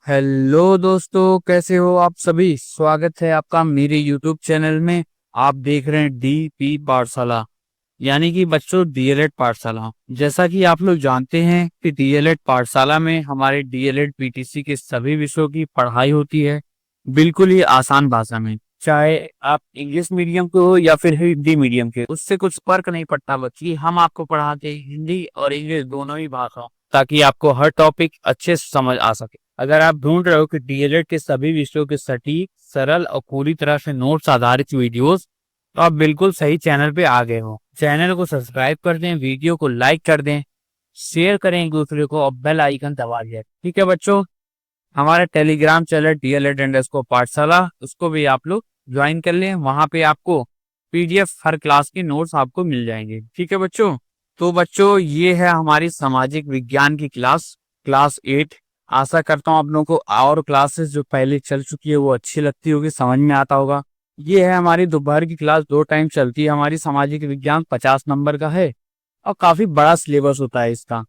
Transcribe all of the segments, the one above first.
Hello दोस्तों, कैसे हो आप सभी। स्वागत है आपका मेरे YouTube चैनल में। आप देख रहे हैं DP पाठशाला, यानी कि बच्चों DLED पाठशाला। जैसा कि आप लोग जानते हैं कि DLED पाठशाला में हमारे DLED PTC के सभी विषयों की पढ़ाई होती है, बिल्कुल ही आसान भाषा में। चाहे आप इंग्लिश मीडियम के हो या फिर हिंदी मीडियम के, उससे कुछ फर्क नहीं पड़ता बच्ची। हम आपको पढ़ाते हैं हिंदी और इंग्लिश दोनों ही भाषाओं, ताकि आपको हर टॉपिक अच्छे से समझ आ सके। अगर आप ढूंढ रहे हो कि DLED के सभी विषयों के सटीक, सरल और पूरी तरह से नोट्स आधारित वीडियोस, तो आप बिल्कुल सही चैनल पे आ गए हो। चैनल को सब्सक्राइब कर दें, वीडियो को लाइक कर दें, शेयर करें एक दूसरे को और बेल आइकन दबा दिया। ठीक है बच्चों, हमारा टेलीग्राम चैनल DLED पाठशाला, उसको भी आप लोग ज्वाइन कर लें। वहां पे आपको PDF हर क्लास की नोट्स आपको मिल जाएंगे। ठीक है बच्चों, तो बच्चों ये है हमारी सामाजिक विज्ञान की क्लास 8। आशा करता हूँ आप लोगों को और क्लासेस जो पहले चल चुकी है वो अच्छी लगती होगी, समझ में आता होगा। ये है हमारी दोपहर की क्लास, 2 टाइम चलती है हमारी। सामाजिक विज्ञान 50 नंबर का है और काफी बड़ा सिलेबस होता है इसका।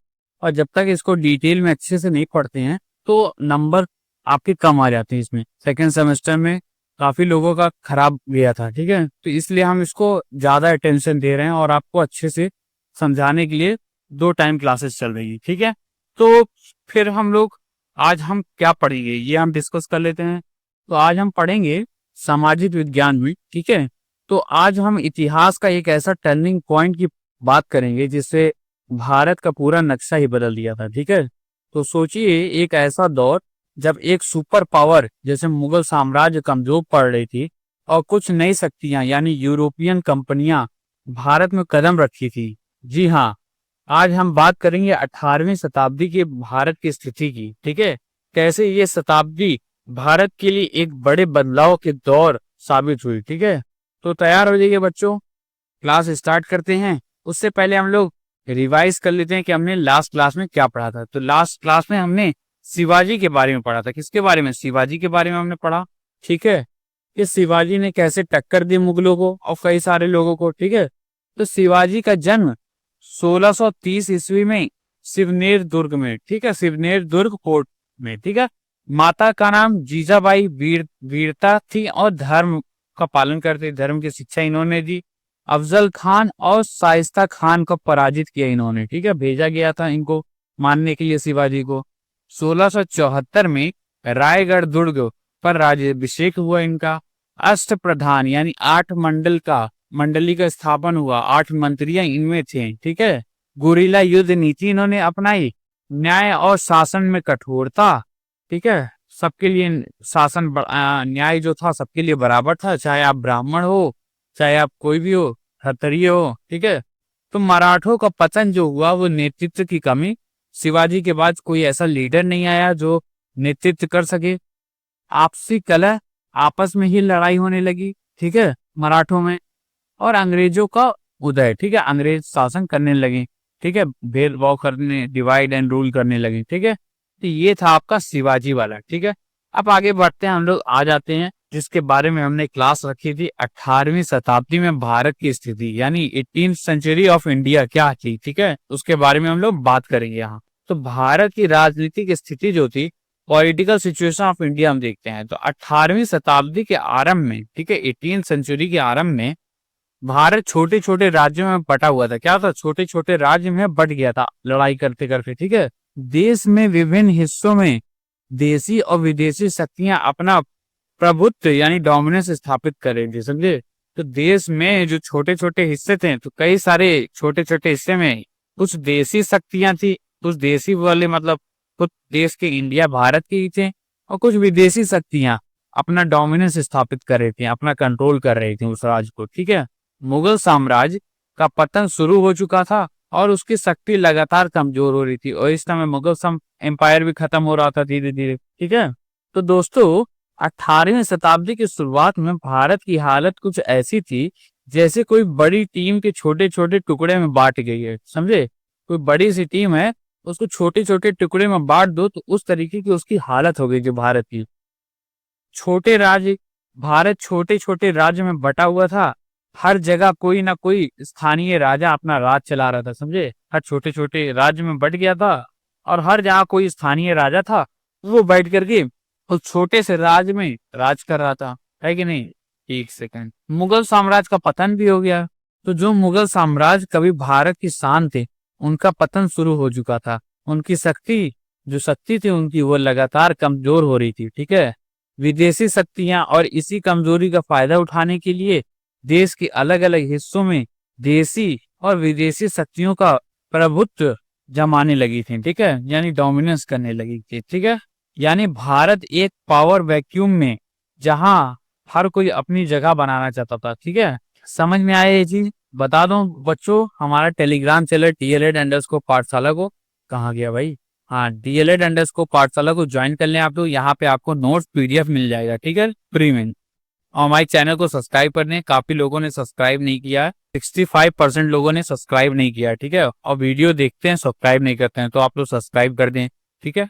और जब तक इसको डिटेल में अच्छे से नहीं पढ़ते हैं तो नंबर आपके कम आ जाते हैं। इसमें सेकेंड सेमेस्टर में काफी लोगों का खराब गया था, ठीक है। तो इसलिए हम इसको ज्यादा अटेंशन दे रहे हैं और आपको अच्छे से समझाने के लिए 2 टाइम क्लासेस चल रही है, ठीक है। तो फिर हम लोग आज हम क्या पढ़ेंगे ये हम डिस्कस कर लेते हैं। तो आज हम पढ़ेंगे सामाजिक विज्ञान में, ठीक है। तो आज हम इतिहास का एक ऐसा टर्निंग पॉइंट की बात करेंगे जिससे भारत का पूरा नक्शा ही बदल दिया था, ठीक है। तो सोचिए, एक ऐसा दौर जब एक सुपर पावर जैसे मुगल साम्राज्य कमजोर पड़ रही थी और कुछ नई शक्तियां यानी यूरोपियन कंपनियां भारत में कदम रखी थी। जी हाँ, आज हम बात करेंगे 18वीं शताब्दी के भारत की स्थिति की, ठीक है। कैसे ये शताब्दी भारत के लिए एक बड़े बदलाव के दौर साबित हुई, ठीक है। तो तैयार हो जाइए बच्चों, क्लास स्टार्ट करते हैं। उससे पहले हम लोग रिवाइज कर लेते हैं कि हमने लास्ट क्लास में क्या पढ़ा था। तो लास्ट क्लास में हमने शिवाजी के बारे में पढ़ा था। किसके बारे में? शिवाजी के बारे में हमने पढ़ा, ठीक है। कि शिवाजी ने कैसे टक्कर दी मुगलों को और कई सारे लोगों को, ठीक है। तो शिवाजी का जन्म 1630 ईस्वी में शिवनेर दुर्ग में, ठीक है, शिवनेर दुर्ग फोर्ट में, ठीक है। माता का नाम जीजाबाई वीरता थी और धर्म का पालन करते, धर्म की शिक्षा इन्होंने दी। अफजल खान और शाइस्ता खान को पराजित किया इन्होंने, ठीक है। भेजा गया था इनको मारने के लिए शिवाजी को। 1674 में रायगढ़ दुर्ग पर राज्याभिषेक हुआ इनका। अष्ट प्रधान यानी 8 मंडली का स्थापन हुआ, 8 मंत्रियां इनमें थे, ठीक है। गुरिल्ला युद्ध नीति इन्होंने अपनाई। न्याय और शासन में कठोरता, ठीक है। सबके लिए न्याय जो था सबके लिए बराबर था, चाहे आप ब्राह्मण हो चाहे आप कोई भी हो, क्षत्रिय हो, ठीक है। तो मराठों का पतन जो हुआ वो नेतृत्व की कमी। शिवाजी के बाद कोई ऐसा लीडर नहीं आया जो नेतृत्व कर सके। आपसी कलह, आपस में ही लड़ाई होने लगी, ठीक है, मराठों में। और अंग्रेजों का उदय, ठीक है, अंग्रेज शासन करने लगे, ठीक है, भेदभाव करने, डिवाइड एंड रूल करने लगे, ठीक है। तो ये था आपका शिवाजी वाला, ठीक है। अब आगे बढ़ते हैं, हम लोग आ जाते हैं जिसके बारे में हमने क्लास रखी थी, 18वीं शताब्दी में भारत की स्थिति यानी 18th सेंचुरी ऑफ इंडिया क्या थी, ठीक है, उसके बारे में हम लोग बात करेंगे यहाँ। तो भारत की राजनीतिक स्थिति जो थी, पॉलिटिकल सिचुएशन ऑफ इंडिया हम देखते हैं। तो 18वीं शताब्दी के आरंभ में, ठीक है, 18th सेंचुरी के आरंभ में भारत छोटे छोटे राज्यों में बटा हुआ था। क्या था? छोटे छोटे राज्य में बट गया था लड़ाई करते करते, ठीक है। देश में विभिन्न हिस्सों में देशी और विदेशी शक्तियां अपना प्रभुत्व यानी डोमिनेंस स्थापित कर रही थी, समझे। तो देश में जो छोटे छोटे हिस्से थे, तो कई सारे छोटे छोटे हिस्से में कुछ देशी शक्तियां थी, कुछ देशी वाले मतलब कुछ देश के इंडिया भारत के ही थे, और कुछ विदेशी शक्तियां अपना डोमिनेंस स्थापित कर रही थी, अपना कंट्रोल कर रही थी उस राज्य को, ठीक है। मुगल साम्राज्य का पतन शुरू हो चुका था और उसकी शक्ति लगातार कमजोर हो रही थी, और इस समय मुगल एम्पायर भी खत्म हो रहा था धीरे धीरे, ठीक है। तो दोस्तों, 18वीं शताब्दी की शुरुआत में भारत की हालत कुछ ऐसी थी जैसे कोई बड़ी टीम के छोटे छोटे टुकड़े में बांट गई है, समझे। कोई बड़ी सी टीम है, उसको छोटे छोटे टुकड़े में बांट दो तो उस तरीके की उसकी हालत हो गई थी भारत की। छोटे राज्य, भारत छोटे छोटे राज्य में बटा हुआ था। हर जगह कोई ना कोई स्थानीय राजा अपना राज चला रहा था, समझे। हर छोटे छोटे राज्य में बट गया था और हर जगह कोई स्थानीय राजा था वो बैठ करके उस छोटे से राज में राज कर रहा था, है कि नहीं। एक सेकंड, मुगल साम्राज्य का पतन भी हो गया। तो जो मुगल साम्राज्य कभी भारत की शान थे, उनका पतन शुरू हो चुका था। उनकी शक्ति, जो शक्ति थी उनकी, वो लगातार कमजोर हो रही थी, ठीक है। विदेशी शक्तियां और इसी कमजोरी का फायदा उठाने के लिए देश के अलग अलग हिस्सों में देशी और विदेशी शक्तियों का प्रभुत्व जमाने लगी थी, ठीक है, यानी डोमिनेंस करने लगी थी, ठीक है। यानी भारत एक पावर वैक्यूम में, जहां हर कोई अपनी जगह बनाना चाहता था, ठीक है। समझ में आया ये चीज। बता दो बच्चों, हमारा टेलीग्राम चैनल DLED_ पाठशाला को, कहाँ गया भाई, हाँ, DLED_ पाठशाला को ज्वाइन कर लें आप लोग। यहाँ पे आपको नोट्स PDF मिल जाएगा, ठीक है, फ्री में। और हमारे चैनल को सब्सक्राइब कर लें, काफी लोगों ने सब्सक्राइब नहीं किया है, 65% लोगों ने सब्सक्राइब नहीं किया है, ठीक है। और वीडियो देखते हैं, सब्सक्राइब नहीं करते हैं, तो आप लोग सब्सक्राइब कर दें, ठीक है।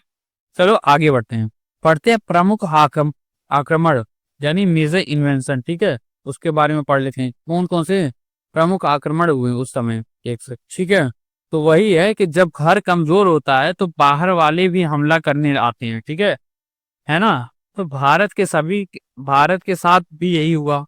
चलो आगे बढ़ते हैं, पढ़ते हैं प्रमुख आक्रमण यानी मेजर इन्वेंशन, ठीक है, उसके बारे में पढ़ लेते हैं। कौन कौन से प्रमुख आक्रमण हुए उस समय, एक से, ठीक है। तो वही है कि जब घर कमजोर होता है तो बाहर वाले भी हमला करने आते हैं, ठीक है ना। तो भारत के साथ भी यही हुआ।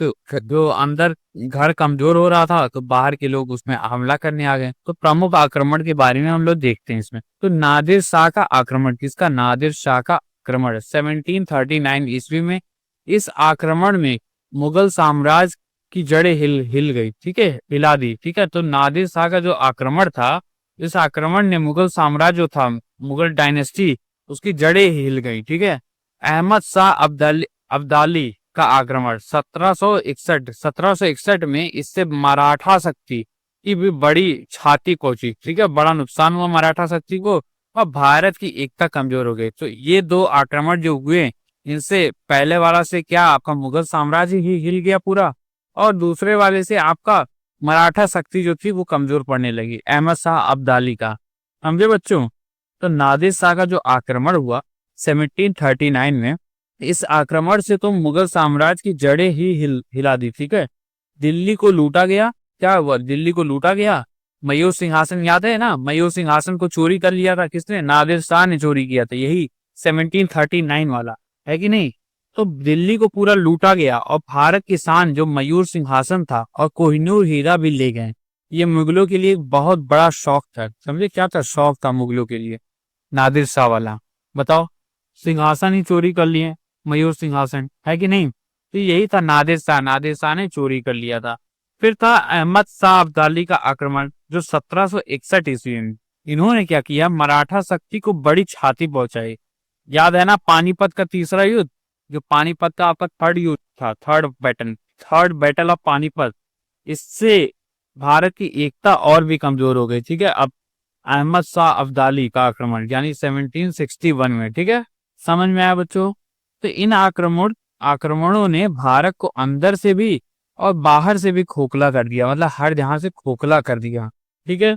तो जो अंदर घर कमजोर हो रहा था, तो बाहर के लोग उसमें हमला करने आ गए। तो प्रमुख आक्रमण के बारे में हम लोग देखते हैं इसमें। तो नादिर शाह का आक्रमण, किसका, नादिर शाह का आक्रमण 1739 ईस्वी में। इस आक्रमण में मुगल साम्राज्य की जड़ें हिल गई, ठीक है, हिला दी, ठीक है। तो नादिर शाह का जो आक्रमण था, इस आक्रमण ने मुगल साम्राज्य जो था, मुगल डायनेस्टी, उसकी जड़ें हिल गई, ठीक है। अहमद शाह अब्दाली का आक्रमण 1761 में, इससे मराठा शक्ति की भी बड़ी छाती पहुंची, ठीक है, बड़ा नुकसान हुआ मराठा शक्ति को, और भारत की एकता कमजोर हो गई। तो ये दो आक्रमण जो हुए, इनसे पहले वाला से क्या, आपका मुगल साम्राज्य ही हिल गया पूरा, और दूसरे वाले से आपका मराठा शक्ति जो थी वो कमजोर पड़ने लगी, अहमद शाह अब्दाली का। समझे बच्चों। तो नादिर शाह का जो आक्रमण हुआ 1739 में, इस आक्रमण से तो मुगल साम्राज्य की जड़ें ही हिला दी, ठीक है। दिल्ली को लूटा गया। क्या हुआ, दिल्ली को लूटा गया। मयूर सिंहासन याद है ना, मयूर सिंहासन को चोरी कर लिया था किसने, नादिर शाह ने चोरी किया था, यही 1739 वाला, है कि नहीं। तो दिल्ली को पूरा लूटा गया, और भारत की शान जो मयूर सिंहासन था और कोहिनूर हीरा भी ले गए। ये मुगलों के लिए एक बहुत बड़ा शौक था, समझे, क्या था, शौक था मुगलों के लिए, नादिर शाह वाला। बताओ, सिंहासन ही चोरी कर लिए, मयूर सिंहासन, है कि नहीं। तो यही था नादिर शाह ने चोरी कर लिया था। फिर था अहमद शाह अब्दाली का आक्रमण, जो 1761 ईस्वी में। इन्होंने क्या किया, मराठा शक्ति को बड़ी क्षति पहुंचाई। याद है ना पानीपत का तीसरा युद्ध, जो पानीपत का आपका थर्ड युद्ध था, थर्ड बैटल ऑफ पानीपत। इससे भारत की एकता और भी कमजोर हो गई, ठीक है। अब अहमद शाह अब्दाली का आक्रमण यानी 1761 में, ठीक है, समझ में आया बच्चों। तो इन आक्रमणों ने भारत को अंदर से भी और बाहर से भी खोखला कर दिया, मतलब हर जहां से खोखला कर दिया, ठीक है।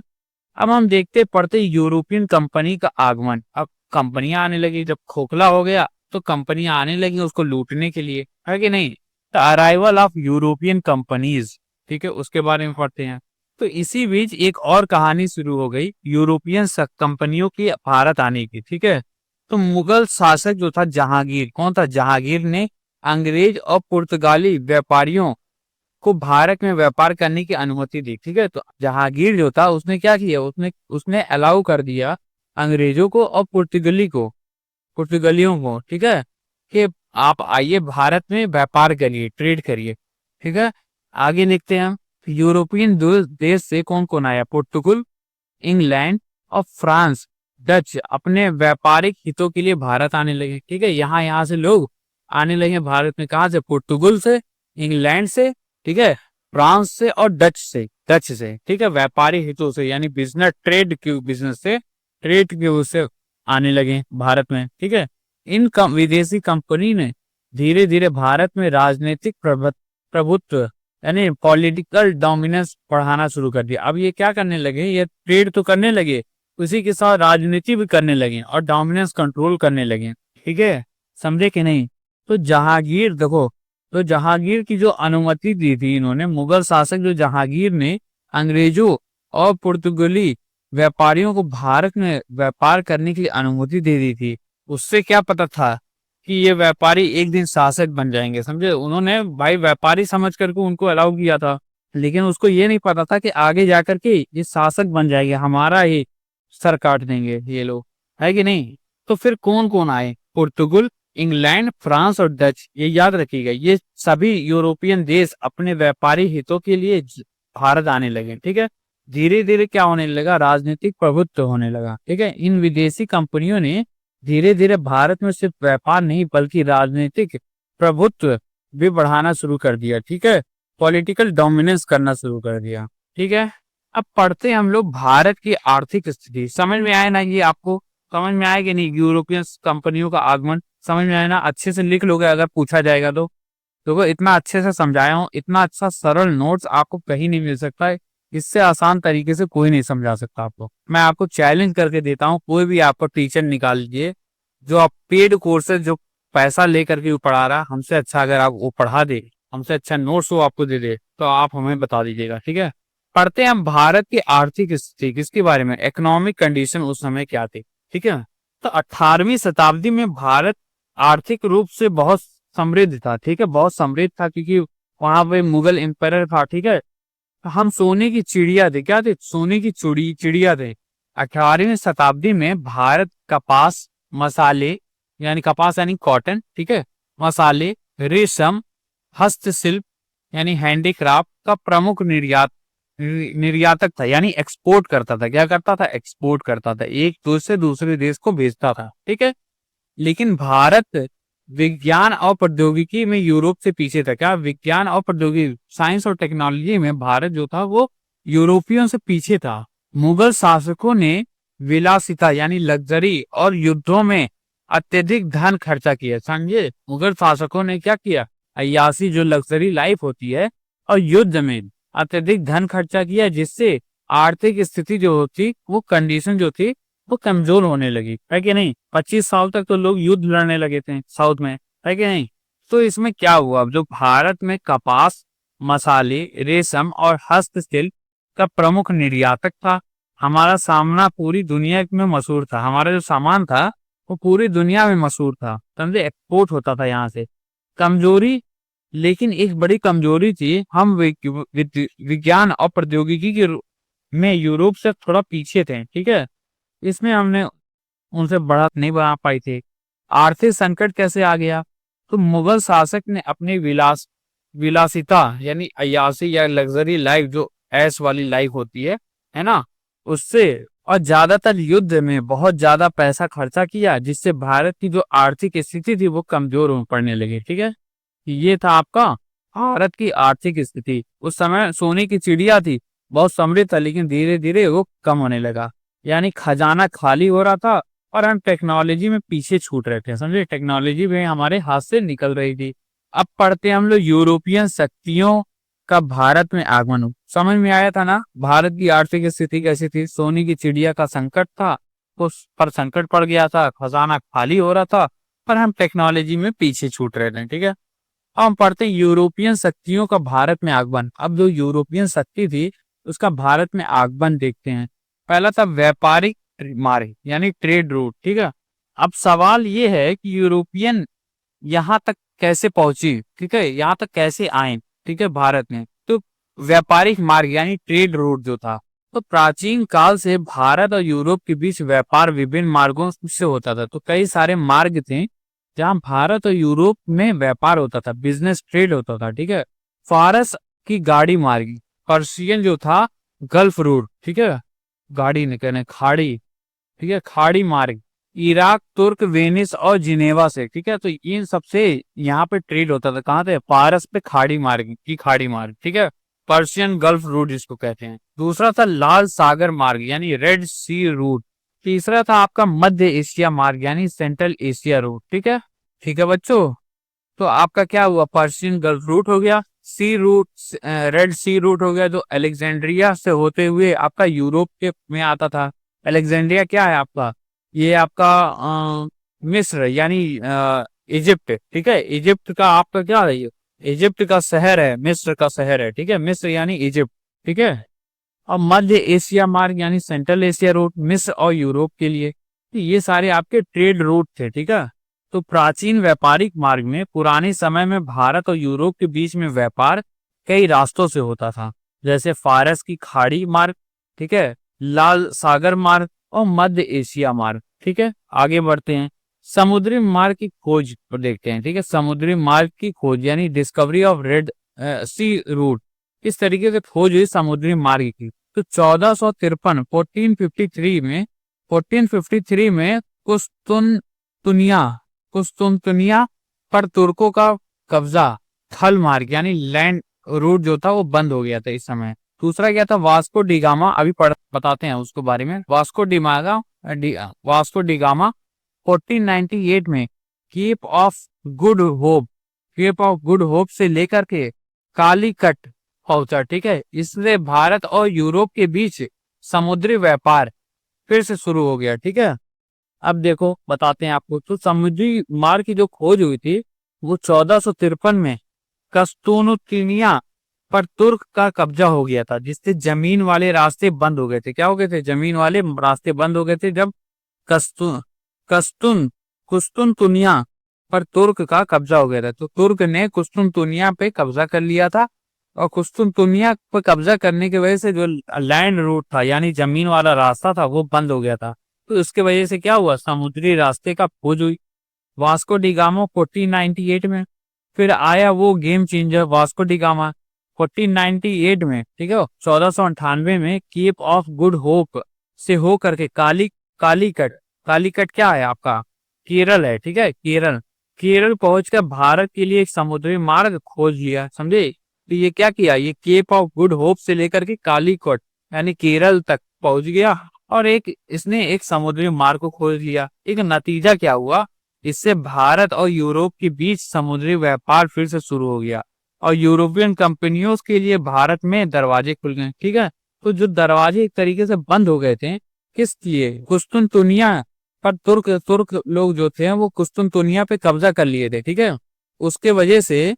अब हम देखते पढ़ते यूरोपियन कंपनी का आगमन। अब कंपनियां आने लगी, जब खोखला हो गया तो कंपनियां आने लगी उसको लूटने के लिए, है कि नहीं। The arrival of European companies, ठीक है, उसके बारे में पढ़ते हैं। तो इसी बीच एक और कहानी शुरू हो गई यूरोपियन कंपनियों की भारत आने की, ठीक है। तो मुगल शासक जो था जहांगीर, कौन था, जहांगीर ने अंग्रेज और पुर्तगाली व्यापारियों को भारत में व्यापार करने की अनुमति दी, ठीक है। तो जहांगीर जो था उसने क्या किया, उसने उसने अलाउ कर दिया अंग्रेजों को और पुर्तगालियों को, ठीक है, कि आप आइए भारत में व्यापार करिए, ट्रेड करिए, ठीक है। आगे देखते हैं हम, यूरोपियन देश से कौन कौन आया, पुर्तगाल, इंग्लैंड और फ्रांस, डच अपने व्यापारिक हितों के लिए भारत आने लगे, ठीक है। यहाँ से लोग आने लगे भारत में, कहा से, पुर्तगाल से, इंग्लैंड से, ठीक है, फ्रांस से और डच से, ठीक है, व्यापारिक हितों से, यानी बिजनेस से, ट्रेड के उससे आने लगे भारत में, ठीक है। विदेशी कंपनी ने धीरे धीरे भारत में राजनीतिक प्रभुत्व यानी पॉलिटिकल डोमिनेंस बढ़ाना शुरू कर दिया। अब ये क्या करने लगे, ये ट्रेड तो करने लगे, उसी के साथ राजनीति भी करने लगे और डोमिनेंस कंट्रोल करने लगे, ठीक है, समझे कि नहीं। तो जहांगीर देखो, तो जहांगीर की जो अनुमति दी थी इन्होंने, मुगल शासक जो जहांगीर ने अंग्रेजों और पुर्तगाली व्यापारियों को भारत में व्यापार करने की अनुमति दे दी थी, उससे क्या पता था कि ये व्यापारी एक दिन शासक बन जाएंगे, समझे। उन्होंने भाई व्यापारी समझ करके उनको अलाउ किया था, लेकिन उसको ये नहीं पता था कि आगे जाकर के ये शासक बन जाएंगे, हमारा ही सर काट देंगे ये लोग, है कि नहीं। तो फिर कौन कौन आए? पुर्तगाल, इंग्लैंड, फ्रांस और डच, ये याद रखिएगा। ये सभी यूरोपियन देश अपने व्यापारी हितों के लिए भारत आने लगे, ठीक है। धीरे धीरे क्या होने लगा? राजनीतिक प्रभुत्व होने लगा, ठीक है। इन विदेशी कंपनियों ने धीरे धीरे भारत में सिर्फ व्यापार नहीं बल्कि राजनीतिक प्रभुत्व भी बढ़ाना शुरू कर दिया, ठीक है। पॉलिटिकल डोमिनेंस करना शुरू कर दिया, ठीक है। अब पढ़ते हैं हम लोग भारत की आर्थिक स्थिति। समझ में आया ना? ये आपको समझ में आया कि नहीं? यूरोपियन कंपनियों का आगमन समझ में आया ना? अच्छे से लिख लोगे अगर पूछा जाएगा तो। देखो इतना अच्छे से समझाया हूँ, इतना अच्छा सरल नोट्स आपको कहीं नहीं मिल सकता है। इससे आसान तरीके से कोई नहीं समझा सकता आपको। मैं आपको चैलेंज करके देता हूँ, कोई भी आपको टीचर निकाल लीजिए जो आप पेड कोर्सेज जो पैसा लेकर के पढ़ा रहा, हमसे अच्छा अगर आप वो पढ़ा दे, हमसे अच्छा नोट्स वो आपको दे दे, तो आप हमें बता दीजिएगा, ठीक है। पढ़ते हैं हम भारत की आर्थिक स्थिति, किसके बारे में? इकोनॉमिक कंडीशन उस समय क्या थी, ठीक है। तो 18वीं शताब्दी में भारत आर्थिक रूप से बहुत समृद्ध था, ठीक है, बहुत समृद्ध था, क्योंकि वहां पे मुगल एम्पायर था, ठीक है। हम सोने की चिड़िया थे, क्या थे? सोने की चिड़िया थे। 18वीं शताब्दी में भारत कपास, मसाले यानी कपास यानी कॉटन, ठीक है, मसाले, रेशम, हस्तशिल्प यानी हैंडीक्राफ्ट का प्रमुख निर्यातक था, यानी एक्सपोर्ट करता था। क्या करता था? एक्सपोर्ट करता था, एक देश से दूसरे देश को भेजता था, ठीक है। लेकिन भारत विज्ञान और प्रौद्योगिकी में यूरोप से पीछे था। क्या? विज्ञान और प्रौद्योगिकी, साइंस और टेक्नोलॉजी में भारत जो था वो यूरोपियों से पीछे था। मुगल शासकों ने विलासिता यानी लग्जरी और युद्धों में अत्यधिक धन खर्चा किया, समझे। मुगल शासकों ने क्या किया? अय्यासी जो लग्जरी लाइफ होती है और युद्ध में अत्यधिक धन खर्चा किया, जिससे आर्थिक स्थिति जो होती, वो कंडीशन जो थी वो कमजोर होने लगी, है कि नहीं। 25 साल तक तो लोग युद्ध लड़ने लगे थे साउथ में, है कि नहीं। तो इसमें क्या हुआ? जो भारत में कपास, मसाले, रेशम और हस्तशिल्प का प्रमुख निर्यातक था, हमारा सामना पूरी दुनिया में मशहूर था। हमारा जो सामान था वो पूरी दुनिया में मशहूर था, समझे। एक्सपोर्ट होता था यहाँ से। कमजोरी, लेकिन एक बड़ी कमजोरी थी, हम विज्ञान और प्रौद्योगिकी के में यूरोप से थोड़ा पीछे थे, ठीक है। इसमें हमने उनसे बढ़त नहीं बना पाई थी। आर्थिक संकट कैसे आ गया? तो मुगल शासक ने अपनी विलासिता यानी अय्यासी या लग्जरी लाइफ, जो ऐश वाली लाइफ होती है ना, उससे और ज्यादातर युद्ध में बहुत ज्यादा पैसा खर्चा किया, जिससे भारत की जो आर्थिक स्थिति थी वो कमजोर हो पड़ने लगी, ठीक है। ये था आपका भारत की आर्थिक स्थिति। उस समय सोने की चिड़िया थी, बहुत समृद्ध था, लेकिन धीरे धीरे वो कम होने लगा, यानी खजाना खाली हो रहा था और हम टेक्नोलॉजी में पीछे छूट रहे थे, समझे। टेक्नोलॉजी भी हमारे हाथ से निकल रही थी। अब पढ़ते हैं हम लोग यूरोपियन शक्तियों का भारत में आगमन हो। समझ में आया था ना भारत की आर्थिक स्थिति कैसी थी? सोने की चिड़िया का संकट था, उस पर संकट पड़ गया था, खजाना खाली हो रहा था, पर हम टेक्नोलॉजी में पीछे छूट रहे थे, ठीक है। अब हम पढ़ते हैं यूरोपियन शक्तियों का भारत में आगमन। अब जो यूरोपियन शक्ति थी उसका भारत में आगमन देखते हैं। पहला था व्यापारिक मार्ग यानी ट्रेड रूट, ठीक है। अब सवाल ये है कि यूरोपियन यहाँ तक कैसे पहुंची, ठीक है, यहाँ तक कैसे आए, ठीक है, भारत में। तो व्यापारिक मार्ग यानी ट्रेड रूट जो था, तो प्राचीन काल से भारत और यूरोप के बीच व्यापार विभिन्न मार्गों से होता था। तो कई सारे मार्ग थे जहाँ भारत और यूरोप में व्यापार होता था, बिजनेस ट्रेड होता था, ठीक है। फारस की गाड़ी मार्ग, पर्शियन जो था गल्फ रूट, ठीक है, गाड़ी नहीं कहने खाड़ी, ठीक है, खाड़ी मार्ग, इराक, तुर्क, वेनिस और जिनेवा से, ठीक है। तो इन सबसे यहाँ पे ट्रेड होता था, कहाँ थे? पारस पे खाड़ी मार्ग की खाड़ी मार्ग, ठीक है, पर्शियन गल्फ रूट जिसको कहते हैं। दूसरा था लाल सागर मार्ग यानी रेड सी रूट। तीसरा था आपका मध्य एशिया मार्ग यानी सेंट्रल एशिया रूट, ठीक है। ठीक है बच्चों, तो आपका क्या हुआ? पर्शियन गल्फ रूट हो गया, सी रूट, रेड सी रूट हो गया, जो अलेक्जेंड्रिया से होते हुए आपका यूरोप के में आता था। अलेक्जेंड्रिया क्या है आपका? ये आपका मिस्र यानी इजिप्ट, ठीक है। इजिप्ट का आपका क्या है? ये इजिप्ट का शहर है, मिस्र का शहर है, ठीक है, मिस्र यानी इजिप्ट, ठीक है। और मध्य एशिया मार्ग यानी सेंट्रल एशिया रूट, मिस्र और यूरोप के लिए। तो ये सारे आपके ट्रेड रूट थे, ठीक है। तो प्राचीन व्यापारिक मार्ग में पुराने समय में भारत और यूरोप के बीच में व्यापार कई रास्तों से होता था, जैसे फारस की खाड़ी मार्ग, ठीक है, लाल सागर मार्ग और मध्य एशिया मार्ग, ठीक है। आगे बढ़ते हैं, समुद्री मार्ग की खोज पर देखते हैं, ठीक है। समुद्री मार्ग की खोज यानी discovery of Red Sea route, इस तरीके से खोज हुई समुद्री मार्ग की। तो 1453 1453 में कुस्तुनतुनिया कुस्तुनतुनिया पर तुर्कों का कब्जा, थल मार्ग यानी लैंड रूट जो था वो बंद हो गया था इस समय। दूसरा क्या था, वास्को डिगामा, अभी बताते हैं उसको बारे में। वास्को डिगामा 1498 में केप ऑफ गुड होप से लेकर के कालीकट पहुंचा, ठीक है। इसलिए भारत और यूरोप के बीच समुद्री व्यापार फिर से शुरू हो गया, ठीक है। अब देखो बताते हैं आपको, तो समुद्री मार्ग की जो खोज हुई थी वो 1453 में कस्तूनुतिनिया पर तुर्क का कब्जा हो गया था, जिससे जमीन वाले रास्ते बंद हो गए थे। क्या हो गए थे, जमीन वाले रास्ते बंद हो गए थे जब कस्तून कस्तून कुस्तुनतुनिया पर तुर्क का कब्जा हो गया था। तो तुर्क ने कुस्तुनतुनिया पे कब्जा कर लिया था, और कुस्तुनतुनिया पर कब्जा करने की वजह से जो लैंड रूट था यानी जमीन वाला रास्ता था वो बंद हो गया था। तो इसके वजह से क्या हुआ, समुद्री रास्ते का खोज हुई वास्को डिगामा 1498 में। फिर आया वो गेम चेंजर वास्को डिगामा 1498 में, ठीक है। 1498 में केप ऑफ गुड होप से हो करके कालीकट कालीकट क्या है आपका, केरल है, ठीक है। केरल पहुंचकर भारत के लिए एक समुद्री मार्ग खोज लिया, समझे। तो ये क्या किया, ये केप ऑफ गुड होप से लेकर के कालीकट यानी केरल तक पहुंच गया, और इसने एक समुद्री मार्ग को खोज लिया। एक नतीजा क्या हुआ, इससे भारत और यूरोप के बीच समुद्री व्यापार फिर से शुरू हो गया, और यूरोपियन कंपनियों के लिए भारत में दरवाजे खुल गए, ठीक है। तो जो दरवाजे एक तरीके से बंद हो गए थे, किस लिए, कुस्तुनतुनिया पर तुर्क तुर्क लोग जो थे वो कुस्तुनतुनिया पे कब्जा कर लिए थे, ठीक है। उसके वजह से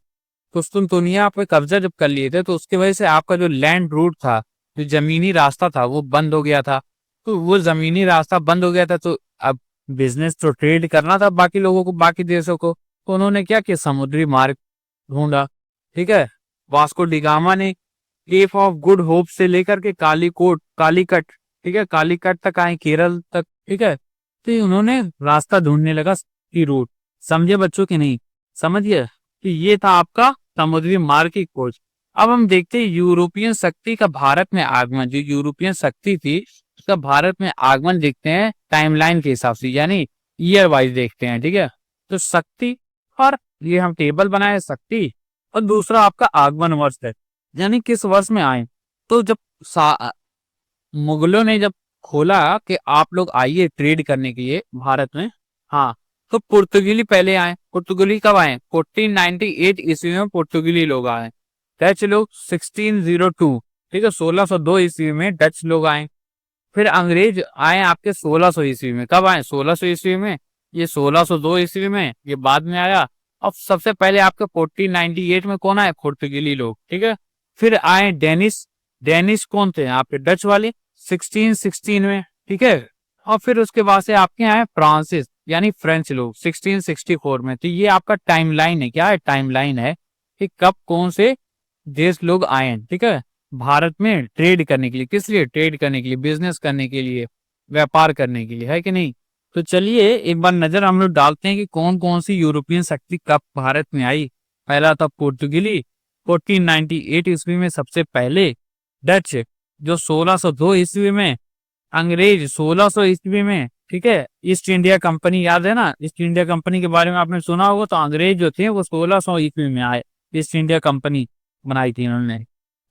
कुस्तुनतुनिया पे कब्जा जब कर लिए थे तो उसकी वजह से आपका जो लैंड रूट था, जो जमीनी रास्ता था वो बंद हो गया था। तो वो जमीनी रास्ता बंद हो गया था, तो अब बिजनेस तो ट्रेड करना था बाकी लोगों को, बाकी देशों को, तो उन्होंने क्या किया, समुद्री मार्ग ढूंढा, ठीक है। वास्को डिगामा ने केप ऑफ गुड होप से लेकर के कालीकट, ठीक है, कालीकट तक आए, केरल तक, ठीक है। तो उन्होंने रास्ता ढूंढने लगा सी रूट, समझे बच्चों की नहीं, समझिए। तो ये था आपका समुद्री मार्ग की खोज। अब हम देखते हैं यूरोपियन शक्ति का भारत में आगमन। जो यूरोपियन शक्ति थी उसका भारत में आगमन देखते हैं टाइमलाइन के हिसाब से, यानी ईयर वाइज देखते हैं, ठीक है। तो शक्ति, और ये हम टेबल बनाए शक्ति, और दूसरा आपका आगमन वर्ष है, यानी किस वर्ष में आए। तो जब मुगलों ने जब खोला कि आप लोग आइए ट्रेड करने के लिए भारत में, हाँ, तो पुर्तगाली पहले आए। पुर्तगाली कब आए, 1498 ईस्वी में पुर्तगाली लोग आए। डच लोग 1602, ठीक है, 1602 ईस्वी में डच लोग आए। फिर अंग्रेज आए आपके 1600 ईस्वी में। कब आए, 1600 ईस्वी में, ये 1602 ईस्वी में, ये बाद में आया। अब सबसे पहले आपके 1498 में कौन आए, पुर्तगाली लोग, ठीक है। फिर आए डेनिस, डेनिस कौन थे आपके, डच वाले, 1616 में, ठीक है। और फिर उसके बाद से आपके आए फ्रांसिस यानी फ्रेंच लोग 1664 में। तो ये आपका टाइमलाइन है, क्या है, टाइमलाइन है कि कब कौन से देश लोग आए हैं, ठीक है, भारत में ट्रेड करने के लिए। किस लिए, ट्रेड करने के लिए, बिजनेस करने के लिए, व्यापार करने के लिए, है कि नहीं। तो चलिए एक बार नजर हम लोग डालते हैं कि कौन कौन सी यूरोपियन शक्ति कब भारत में आई। पहला था पुर्तगाली 1498 ईस्वी में सबसे पहले, डच जो 1602 ईस्वी में, अंग्रेज 1600 ईस्वी में, ठीक है। ईस्ट इंडिया कंपनी याद है ना, ईस्ट इंडिया कंपनी के बारे में आपने सुना होगा। तो अंग्रेज जो थे वो 1600 ईस्वी में आए, ईस्ट इंडिया कंपनी बनाई थी उन्होंने।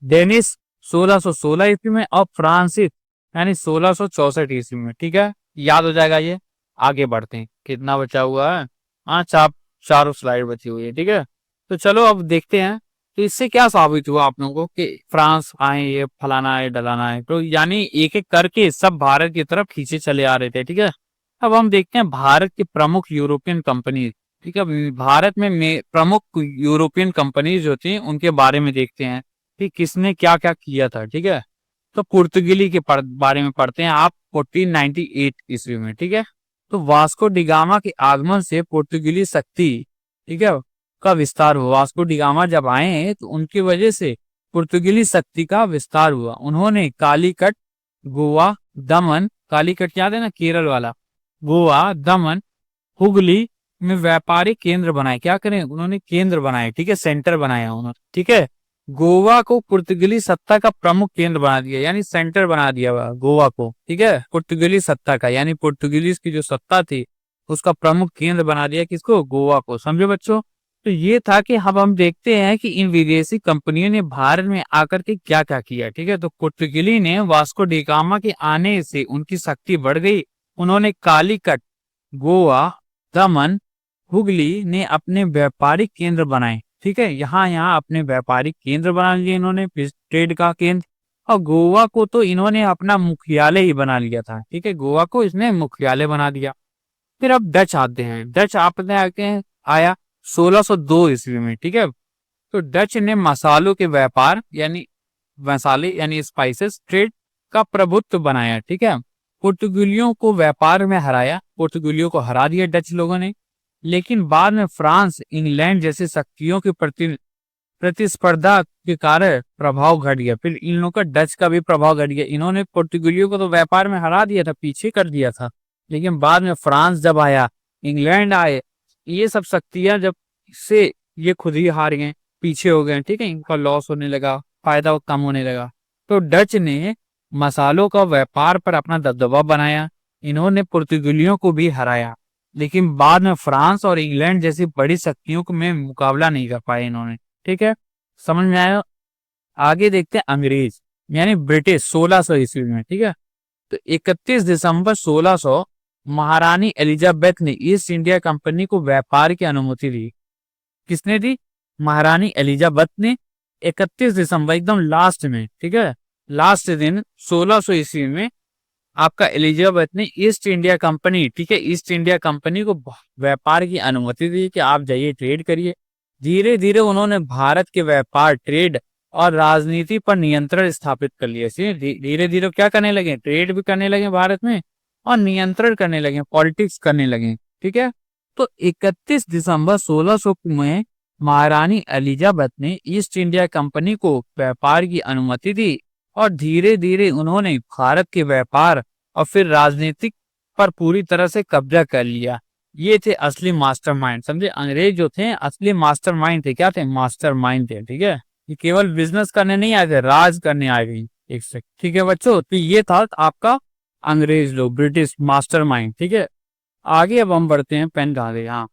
डेनिस 1616 ईस्वी में, और फ्रांसिस यानी 1664 ईस्वी में, ठीक है, याद हो जाएगा ये। आगे बढ़ते हैं, कितना बचा हुआ है, हाँ, चारों स्लाइड बची हुई है, ठीक है। तो चलो अब देखते हैं, तो इससे क्या साबित हुआ आप लोगों को कि फ्रांस आए, ये फलाना है डलाना है, तो यानी एक एक करके सब भारत की तरफ खींचे चले आ रहे थे, ठीक है। अब हम देखते हैं भारत की प्रमुख यूरोपियन कंपनी, ठीक है। भारत में प्रमुख यूरोपियन कंपनीज जो थी उनके बारे में देखते हैं कि किसने क्या क्या किया था, ठीक है। तो पुर्तगाली के बारे में पढ़ते हैं आप 1498 ईस्वी में, ठीक है। तो वास्को डिगामा के आगमन से पुर्तगाली शक्ति, ठीक है, का विस्तार हुआ। वास्को डिगामा जब आए तो उनकी वजह से पुर्तगाली शक्ति का विस्तार हुआ। उन्होंने कालीकट, गोवा, दमन, कालीकट याद है ना, केरल वाला, गोवा, दमन, हुगली में व्यापारिक केंद्र बनाए। क्या करें, उन्होंने केंद्र बनाए, ठीक है, सेंटर बनाया उन्होंने, ठीक है। गोवा को पुर्तगाली सत्ता का प्रमुख केंद्र बना दिया, यानी सेंटर बना दिया हुआ गोवा को, ठीक है, पुर्तगाली सत्ता का, यानी पुर्तगालीज की जो सत्ता थी उसका प्रमुख केंद्र बना दिया, किसको, गोवा को। समझो बच्चों। तो ये था कि अब हम देखते हैं कि इन विदेशी कंपनियों ने भारत में आकर के क्या क्या किया, ठीक है। तो पुर्तगाली ने वास्को डी गामा के आने से उनकी शक्ति बढ़ गई। उन्होंने कालीकट, गोवा, दमन, हुगली ने अपने व्यापारिक केंद्र बनाए, ठीक है। यहाँ यहाँ अपने व्यापारिक केंद्र बना लिए इन्होंने, ट्रेड का केंद्र। और गोवा को तो इन्होंने अपना मुख्यालय ही बना लिया था, ठीक है, गोवा को इसने मुख्यालय बना दिया। फिर अब डच आते हैं। डच आपने आके आया 1602 ईस्वी में, ठीक है। तो डच ने मसालों के व्यापार, यानी मसाले यानी स्पाइसेस ट्रेड का प्रभुत्व बनाया, ठीक है। पुर्तगालियों को व्यापार में हराया, पुर्तगालियों को हरा दिया डच लोगों ने। लेकिन बाद में फ्रांस, इंग्लैंड जैसी शक्तियों की प्रतिस्पर्धा के कारण प्रभाव घट गया। फिर इन लोगों का, डच का भी प्रभाव घट गया। इन्होंने पुर्तगालियों को तो व्यापार में हरा दिया था, पीछे कर दिया था। लेकिन बाद में फ्रांस जब आया, इंग्लैंड आए, ये सब शक्तियां जब से ये खुद ही हार गए, पीछे हो गए, ठीक है, इनका लॉस होने लगा, फायदा कम होने लगा। तो डच ने मसालों का व्यापार पर अपना दबदबा बनाया। इन्होंने पुर्तगालियों को भी हराया। लेकिन बाद में फ्रांस और इंग्लैंड जैसी बड़ी शक्तियों को में मुकाबला नहीं कर पाए इन्होंने, ठीक है। समझ में आया। आगे देखते हैं अंग्रेज, यानी ब्रिटिश, 1600 ईस्वी में, ठीक है। तो 31 दिसंबर 1600 महारानी एलिजाबेथ ने ईस्ट इंडिया कंपनी को व्यापार की अनुमति दी। किसने दी, महारानी एलिजाबेथ ने। 31 दिसंबर, एकदम लास्ट में, ठीक है, लास्ट दिन 1600 ईस्वी में आपका एलिजाबेथ ने ईस्ट इंडिया कंपनी, ठीक है, ईस्ट इंडिया कंपनी को व्यापार की अनुमति दी कि आप जाइए ट्रेड करिए। धीरे धीरे उन्होंने भारत के व्यापार, ट्रेड और राजनीति पर नियंत्रण स्थापित कर लिया। धीरे धीरे क्या करने लगे, ट्रेड भी करने लगे भारत में और नियंत्रण करने लगे, पॉलिटिक्स करने लगे, ठीक है। तो 31 दिसंबर 1600 में महारानी एलिजाबेथ ने ईस्ट इंडिया कंपनी को व्यापार की अनुमति दी और धीरे धीरे उन्होंने भारत के व्यापार और फिर राजनीतिक पर पूरी तरह से कब्जा कर लिया। ये थे असली मास्टरमाइंड, समझे। अंग्रेज जो थे असली मास्टरमाइंड थे। क्या थे, मास्टरमाइंड थे, ठीक है। ये केवल बिजनेस करने नहीं आए थे, राज करने आए गई एक से, ठीक है बच्चों। तो ये था आपका अंग्रेज लोग, ब्रिटिश मास्टरमाइंड, ठीक है। आगे अब हम बढ़ते हैं, पेन कहाँ गए, हाँ।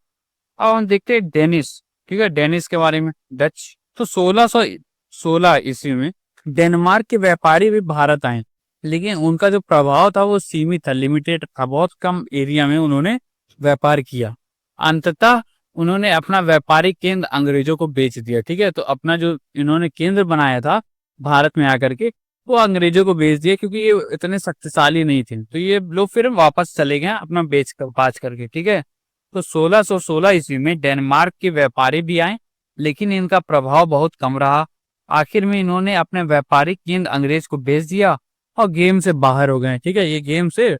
अब हम देखते हैं डेनिस, ठीक है, डेनिस के बारे में। डच, तो 1616 ईस्वी में डेनमार्क के व्यापारी भी भारत आए, लेकिन उनका जो प्रभाव था वो सीमित था, लिमिटेड था, बहुत कम एरिया में उन्होंने व्यापार किया। अंततः उन्होंने अपना व्यापारिक केंद्र अंग्रेजों को बेच दिया, ठीक है। तो अपना जो इन्होंने केंद्र बनाया था भारत में आकर के, वो अंग्रेजों को बेच दिया, क्योंकि ये इतने शक्तिशाली नहीं थे। तो ये लोग फिर वापस चले गए अपना बाज करके, ठीक है। तो 1616 ईस्वी में डेनमार्क के व्यापारी भी आए, लेकिन इनका प्रभाव बहुत कम रहा। आखिर में इन्होंने अपने व्यापारिक केंद्र अंग्रेज को बेच दिया और गेम से बाहर हो गए, ठीक है। ये गेम से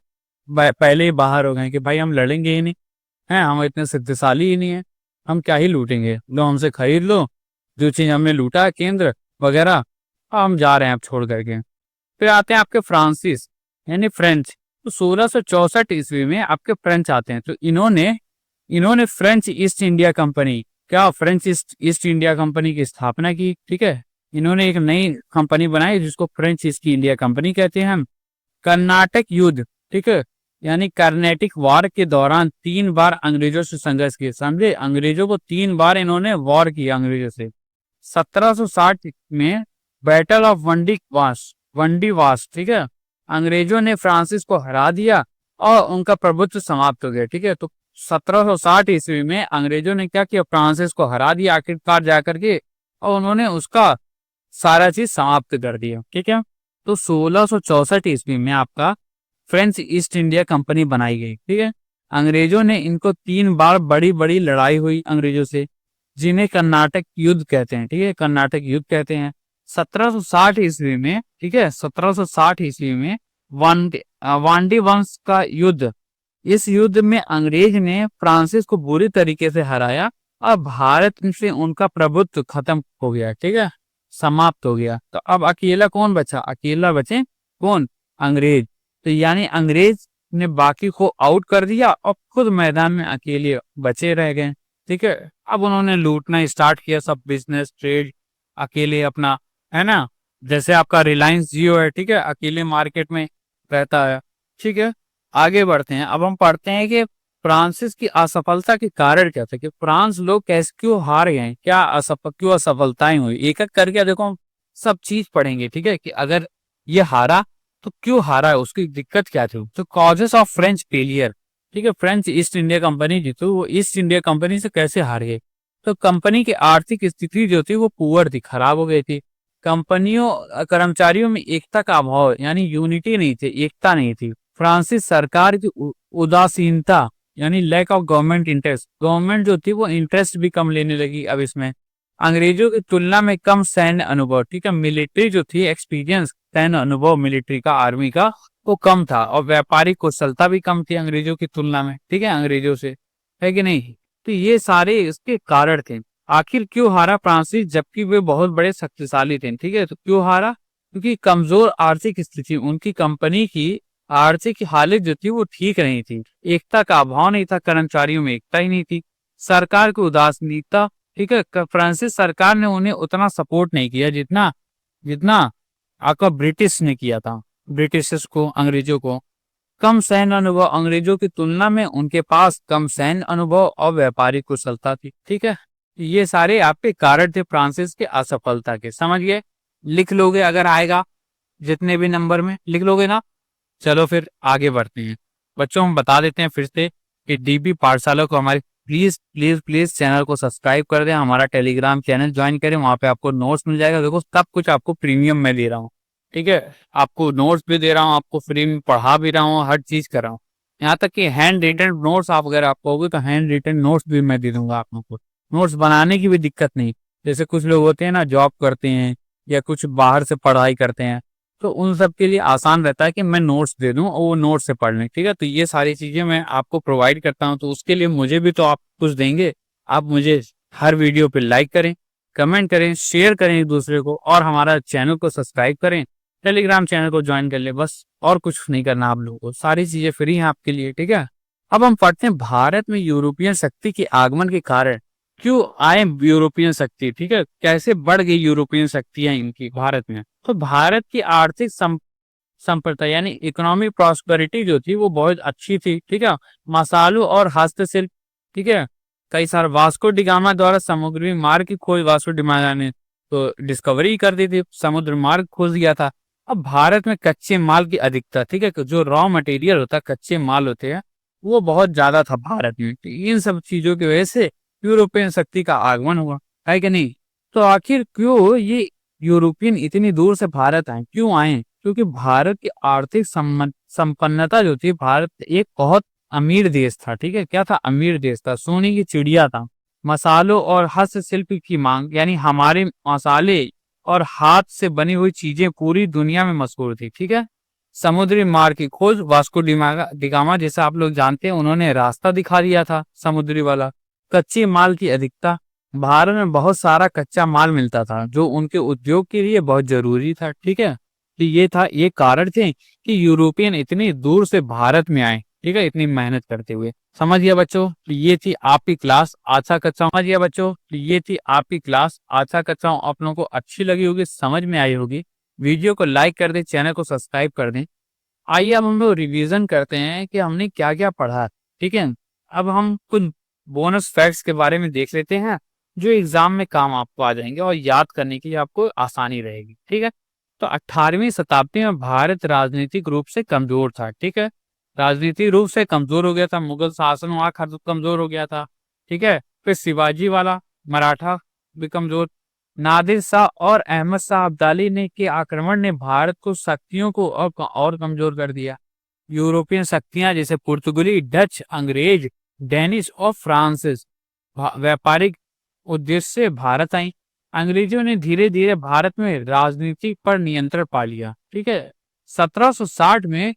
पहले ही बाहर हो गए कि भाई हम लड़ेंगे ही नहीं, हैं, हम इतने शक्तिशाली ही नहीं है, हम क्या ही लूटेंगे, लो हमसे खरीद लो जो चीज हमने लूटा केंद्र वगैरह, हम जा रहे हैं अब छोड़ करके। फिर आते हैं आपके फ्रांसिस, यानी फ्रेंच। तो 1664 ईस्वी में आपके फ्रेंच आते हैं। तो इन्होंने फ्रेंच ईस्ट इंडिया कंपनी, क्या फ्रेंच ईस्ट इंडिया कंपनी की स्थापना की, ठीक है। इन्होंने एक नई कंपनी बनाई जिसको फ्रेंच ईस्ट इंडिया कंपनी कहते हैं हम। कर्नाटक युद्ध, ठीक है, यानी कर्नेटिक वार के दौरान 3 बार अंग्रेजों से संघर्ष किए, समझे। अंग्रेजों को 3 बार इन्होंने वॉर किया अंग्रेजों से। 1760 में बैटल ऑफ वंडीवास, ठीक है, अंग्रेजों ने फ्रांसिस को हरा दिया और उनका प्रभुत्व समाप्त हो गया, ठीक है। तो 1760 ईस्वी में अंग्रेजों ने क्या किया, फ्रांसिस को हरा दिया आखिरकार जाकर के, और उन्होंने उसका सारा चीज समाप्त कर दिया, ठीक है। तो 1664 ईस्वी में आपका फ्रेंच ईस्ट इंडिया कंपनी बनाई गई, ठीक है। अंग्रेजों ने इनको 3 बार बड़ी बड़ी लड़ाई हुई अंग्रेजों से, जिन्हें कर्नाटक युद्ध कहते हैं, ठीक है, कर्नाटक युद्ध कहते हैं। 1760 ईस्वी में, ठीक है, 1760 ईस्वी में वांडी वंश का युद्ध, इस युद्ध में अंग्रेज ने फ्रांसिस को बुरी तरीके से हराया और भारत से उनका प्रभुत्व खत्म हो गया, ठीक है, समाप्त हो गया। तो अब अकेला कौन बचा? अकेला बचे कौन? अंग्रेज। तो यानी अंग्रेज ने बाकी को आउट कर दिया और खुद मैदान में अकेले बचे रह गए, ठीक है। अब उन्होंने लूटना स्टार्ट किया, सब बिजनेस ट्रेड अकेले अपना, है ना। जैसे आपका रिलायंस जियो है, ठीक है, अकेले मार्केट में रहता है, ठीक है। आगे बढ़ते हैं। अब हम पढ़ते हैं कि फ्रांसिस की असफलता के कारण क्या थे, कि फ्रांस लोग कैसे क्यों हार गए, क्या क्यों असफलताएं हुई, एक एक करके देखो हम सब चीज पढ़ेंगे, ठीक है, कि अगर ये हारा तो क्यों हारा है, उसकी दिक्कत क्या थी। तो कॉजेस ऑफ फ्रेंच फेलियर, ठीक है, फ्रेंच ईस्ट इंडिया कंपनी जी, तो वो ईस्ट इंडिया कंपनी से कैसे हार गए। तो कंपनी की आर्थिक स्थिति जो थी वो पुअर थी, खराब हो गई थी। कंपनियों कर्मचारियों में एकता का अभाव, यानी यूनिटी नहीं थी, एकता नहीं थी। फ्रांसीसी सरकार की उदासीनता, यानी lack of government interest, government जो थी वो इंटरेस्ट भी कम लेने लगी अब इसमें। अंग्रेजों की तुलना में कम सैन्य अनुभव, ठीक है, मिलिट्री जो थी एक्सपीरियंस, सैन्य अनुभव मिलिट्री का, आर्मी का, वो कम था। और व्यापारिक कुशलता भी कम थी अंग्रेजों की तुलना में, ठीक है, अंग्रेजों से, है कि नहीं। तो ये सारे इसके कारण थे। आखिर क्यों हारा फ्रांसिस, जबकि वे बहुत बड़े शक्तिशाली थे, ठीक है। तो क्यों हारा? क्योंकि कमजोर आर्थिक स्थिति, उनकी कंपनी की आर्थिक हालत जो थी वो ठीक नहीं थी। एकता का अभाव नहीं था, कर्मचारियों में एकता ही नहीं थी। सरकार की उदासीनता, ठीक है, फ्रांसिस सरकार ने उन्हें उतना सपोर्ट नहीं किया जितना जितना आपका ब्रिटिश ने किया था, ब्रिटिश को, अंग्रेजों को। कम सैन्य अनुभव, अंग्रेजों की तुलना में उनके पास कम सैन्य अनुभव और व्यापारिक कुशलता थी, ठीक है। ये सारे आपके कारण थे फ्रांसिस के असफलता के, समझ गए। लिख लोगे अगर आएगा, जितने भी नंबर में लिख लोगे ना। चलो फिर आगे बढ़ते हैं बच्चों। हम बता देते हैं फिर से कि डीपी पाठशाला को हमारे प्लीज प्लीज प्लीज चैनल को सब्सक्राइब कर दें, हमारा टेलीग्राम चैनल ज्वाइन करें, वहां पे आपको नोट्स मिल जाएगा। देखो सब कुछ आपको प्रीमियम में दे रहा हूँ, ठीक है, आपको नोट्स भी दे रहा हूँ, आपको फ्री में पढ़ा भी रहा हूँ, हर चीज कर रहा हूँ। यहाँ तक कि हैंड रिटन नोट्स आप अगर आप कहोगे तो हैंड रिटन नोट्स भी मैं दे दूंगा आप लोगों को। नोट्स बनाने की भी दिक्कत नहीं। जैसे कुछ लोग होते हैं ना, जॉब करते हैं या कुछ बाहर से पढ़ाई करते हैं, तो उन सब के लिए आसान रहता है कि मैं नोट्स दे दूं और वो नोट्स से पढ़ लें, ठीक है। तो ये सारी चीजें मैं आपको प्रोवाइड करता हूं, तो उसके लिए मुझे भी तो आप कुछ देंगे। आप मुझे हर वीडियो पे लाइक करें, कमेंट करें, शेयर करें एक दूसरे को, और हमारा चैनल को सब्सक्राइब करें, टेलीग्राम चैनल को ज्वाइन कर ले, बस और कुछ नहीं करना आप लोगों को, सारी चीजें फ्री हैं आपके लिए, ठीक है। अब हम पढ़ते हैं भारत में यूरोपियन शक्ति के आगमन के कारण क्यों आए यूरोपियन शक्ति, ठीक है, कैसे बढ़ गई यूरोपियन शक्तियां इनकी भारत में। तो भारत की आर्थिक संप्रभुता यानी इकोनॉमिक प्रॉस्पेरिटी जो थी वो बहुत अच्छी थी, ठीक है। मसालों और हस्तशिल्प, ठीक है, कई सारे वास्को डिगामा द्वारा समुद्री मार्ग की खोज, वास्को डिगामा ने तो डिस्कवरी कर दी थी, समुद्र मार्ग खोज दिया था। अब भारत में कच्चे माल की अधिकता, ठीक है, जो रॉ मटेरियल होता है, कच्चे माल होते हैं, वो बहुत ज्यादा था भारत में। तो इन सब चीजों की वजह से यूरोपियन शक्ति का आगमन हुआ, है कि नहीं। तो आखिर क्यों ये यूरोपियन इतनी दूर से भारत आए, क्यों आए? क्योंकि भारत की आर्थिक संपन्नता जो थी, भारत एक बहुत अमीर देश था, ठीक है, क्या था, अमीर देश था, सोने की चिड़िया था। मसालों और हस्तशिल्प की मांग, यानी हमारे मसाले और हाथ से बनी हुई चीजें पूरी दुनिया में मशहूर थी, ठीक है। समुद्री मार्ग की खोज, वास्को डिगामा जैसा आप लोग जानते हैं, उन्होंने रास्ता दिखा दिया था समुद्री वाला। कच्चे माल की अधिकता, भारत में बहुत सारा कच्चा माल मिलता था जो उनके उद्योग के लिए बहुत जरूरी था, ठीक है। तो ये कारण थे कि यूरोपियन इतनी दूर से भारत में आए, ठीक है, इतनी मेहनत करते हुए। समझ गया बच्चों। तो ये थी आपकी क्लास, आशा करता हूँ समझ गया बच्चों। तो ये थी आपकी क्लास, आशा करता हूँ आप लोगों को अच्छी लगी होगी, समझ में आई होगी। वीडियो को लाइक कर दें, चैनल को सब्सक्राइब कर दें। आइए अब हम लोग रिवीजन करते हैं कि हमने क्या क्या पढ़ा, ठीक है। अब हम कुछ बोनस फैक्ट्स के बारे में देख लेते हैं जो एग्जाम में काम आपको आ जाएंगे और याद करने की आपको आसानी रहेगी, ठीक है। तो 18वीं शताब्दी में भारत राजनीतिक रूप से कमजोर था, ठीक है, राजनीतिक रूप से कमजोर हो गया था, मुगल शासन वहां कमजोर हो गया था, ठीक है। फिर शिवाजी वाला मराठा भी कमजोर, नादिर शाह और अहमद शाह अब्दाली ने के आक्रमण ने भारत को शक्तियों को और कमजोर कर दिया। यूरोपियन शक्तियां जैसे पुर्तगाली, डच, अंग्रेज, डेनिश और फ्रांसीस व्यापारिक उद्देश्य से भारत आई। अंग्रेजों ने धीरे धीरे भारत में राजनीति पर नियंत्रण पा लिया, ठीक है। 1760 में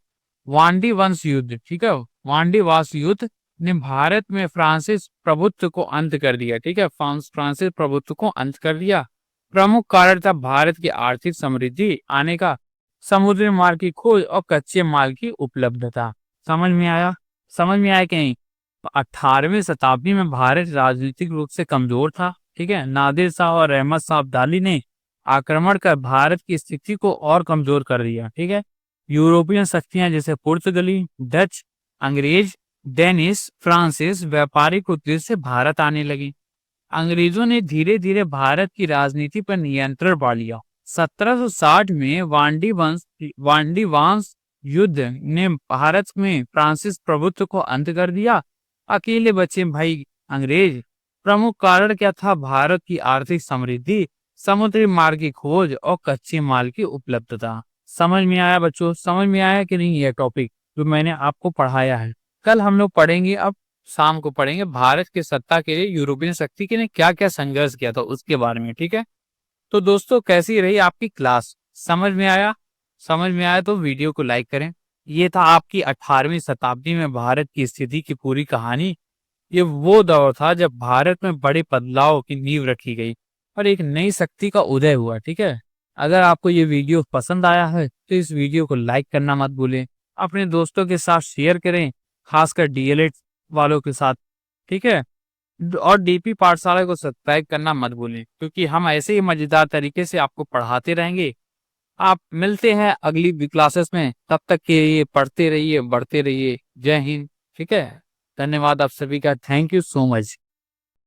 वांडी वंश युद्ध, ठीक है, वांडीवास युद्ध ने भारत में फ्रांसीसी प्रभुत्व को अंत कर दिया। ठीक है, फ्रांसीसी प्रभुत्व को अंत कर दिया। प्रमुख कारण था भारत की आर्थिक समृद्धि आने का, समुद्री मार्ग की खोज और कच्चे माल की उपलब्धता। समझ में आया? समझ में आया कि नहीं? 18वीं शताब्दी में भारत राजनीतिक रूप से कमजोर था। ठीक है, नादिर शाह और अहमद शाह अब्दाली ने आक्रमण कर भारत की स्थिति को और कमजोर कर दिया। ठीक है, यूरोपियन शक्तियां जैसे पुर्तगाली, डच, अंग्रेज, डेनिश, फ्रांसीस व्यापारिक उद्देश्य से भारत आने लगी। अंग्रेजों ने धीरे धीरे भारत की राजनीति पर नियंत्रण पा लिया। 1760 में वांडी वंश युद्ध ने भारत में फ्रांसीसी प्रभुत्व को अंत कर दिया। अकेले बचे भाई अंग्रेज। प्रमुख कारण क्या था? भारत की आर्थिक समृद्धि, समुद्री मार्ग की खोज और कच्चे माल की उपलब्धता। समझ में आया बच्चों? समझ में आया कि नहीं ये टॉपिक जो मैंने आपको पढ़ाया है? कल हम लोग पढ़ेंगे, अब शाम को पढ़ेंगे भारत की सत्ता के लिए यूरोपियन शक्ति के ने क्या क्या संघर्ष किया था उसके बारे में। ठीक है, तो दोस्तों कैसी रही आपकी क्लास? समझ में आया? समझ में आया तो वीडियो को लाइक करें। ये था आपकी 18वीं शताब्दी में भारत की स्थिति की पूरी कहानी। ये वो दौर था जब भारत में बड़े बदलाव की नींव रखी गई और एक नई शक्ति का उदय हुआ। ठीक है, अगर आपको ये वीडियो पसंद आया है तो इस वीडियो को लाइक करना मत भूलें, अपने दोस्तों के साथ शेयर करें, खासकर डीएलएड वालों के साथ। ठीक है, और डीपी पाठशाला को सब्सक्राइब करना मत भूलें, क्योंकि हम ऐसे ही मजेदार तरीके से आपको पढ़ाते रहेंगे। आप मिलते हैं अगली क्लासेस में, तब तक के लिए पढ़ते रहिए, बढ़ते रहिए। जय हिंद। ठीक है, धन्यवाद आप सभी का। Thank you so much.